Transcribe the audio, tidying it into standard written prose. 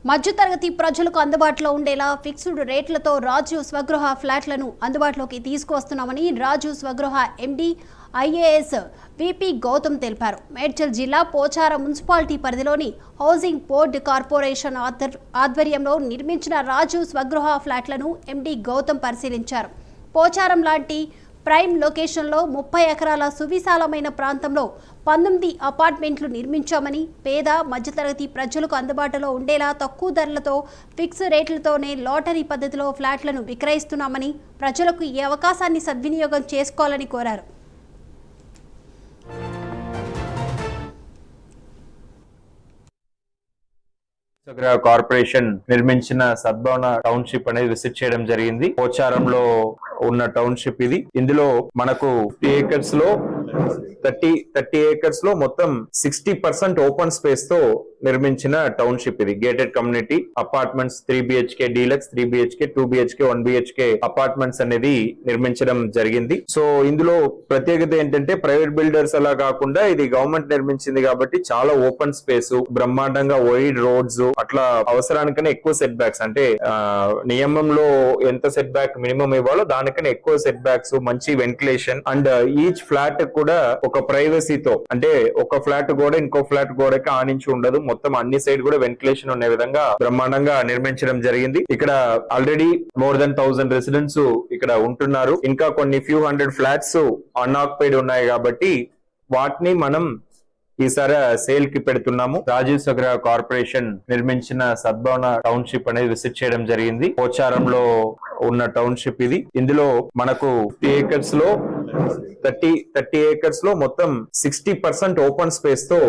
మధ్యతరగతి ప్రజలకు అందుబాటులో ఉండేలా ఫిక్స్డ్ రేట్లతో రాజు స్వగృహ ఫ్లాట్లను అందుబాటులోకి తీసుకువస్తున్నామని రాజు Swagruha MD IAS VP Gautam తెలిపారు. మేడ్చల్ జిల్లా పోచారం మున్సిపాలిటీ పరిధిలోని హౌసింగ్ బోర్డు కార్పొరేషన్ ఆధ్వర్యంలో నిర్మించిన రాజు స్వగృహ ఫ్లాట్లను ఎండీ గౌతమ్ పరిశీలించారు. పోచారం లాంటి ప్రైమ్ లొకేషన్లో 30 ఎకరాల సువిశాలమైన ప్రాంతంలో 19 అపార్ట్మెంట్లు నిర్మించామని, పేద మధ్యతరగతి ప్రజలకు అందుబాటులో ఉండేలా తక్కువ ధరలతో ఫిక్స్ రేట్లతోనే లాటరీ పద్ధతిలో ఫ్లాట్లను విక్రయిస్తున్నామని, ప్రజలకు ఈ అవకాశాన్ని సద్వినియోగం చేసుకోవాలని కోరారు. కార్పొరేషన్ నిర్మించిన సద్భవన టౌన్షిప్ అనేది విజిట్ చేయడం జరిగింది. పోచారంలో ఉన్న టౌన్షిప్ ఇది. ఇందులో మనకు 50 ఏకర్స్ లో 30 ఏకర్స్ లో మొత్తం 60% ఓపెన్ స్పేస్ తో నిర్మించిన టౌన్షిప్ ఇది. Gated community apartments 3 BHK deluxe, 3 BHK, 2 BHK, 1 BHK apartments అనేది నిర్మించడం జరిగింది. సో ఇందులో ప్రత్యేకత ఏంటంటే ప్రైవేట్ బిల్డర్స్ అలా కాకుండా ఇది గవర్నమెంట్ నిర్మించింది కాబట్టి చాలా ఓపెన్ స్పేస్, బ్రహ్మాండంగా వైడ్ రోడ్స్, అట్లా అవసరానికన్నా ఎక్కువ సెట్ బ్యాక్స్, అంటే నియమంలో ఎంత సెట్ బ్యాక్ మినిమం ఇవ్వాలో దానికన్నా ఎక్కువ సెట్ బ్యాక్స్, మంచి వెంటిలేషన్ అండ్ ఈచ్ ఫ్లాట్ కూడా ఒక ప్రైవసీతో, అంటే ఒక ఫ్లాట్ కూడా ఇంకో ఫ్లాట్ గోడకి ఆనించి ఉండదు, మొత్తం అన్ని సైడ్ కూడా వెంటిలేషన్ ఉండే విధంగా బ్రహ్మాండంగా నిర్మించడం జరిగింది. ఇక్కడ ఆల్రెడీ మోర్ దెన్ 1000 రెసిడెంట్స్ ఇక్కడ ఉంటున్నారు. ఇంకా కొన్ని ఫ్యూ హండ్రెడ్ ఫ్లాట్స్ అన్ఆక్యుపైడ్ ఉన్నాయి కాబట్టి వాటిని మనం ఈసారి సేల్ కి పెడుతున్నాము. రాజీవ్ స్వగృహ కార్పొరేషన్ నిర్మించిన సద్భవన టౌన్షిప్ అనేది విజిట్ చేయడం జరిగింది. పోచారంలో ఉన్న టౌన్షిప్ ఇది. ఇందులో మనకు 50 ఏకర్స్ లో 30 ఏకర్స్ లో మొత్తం 60% ఓపెన్ స్పేస్ తో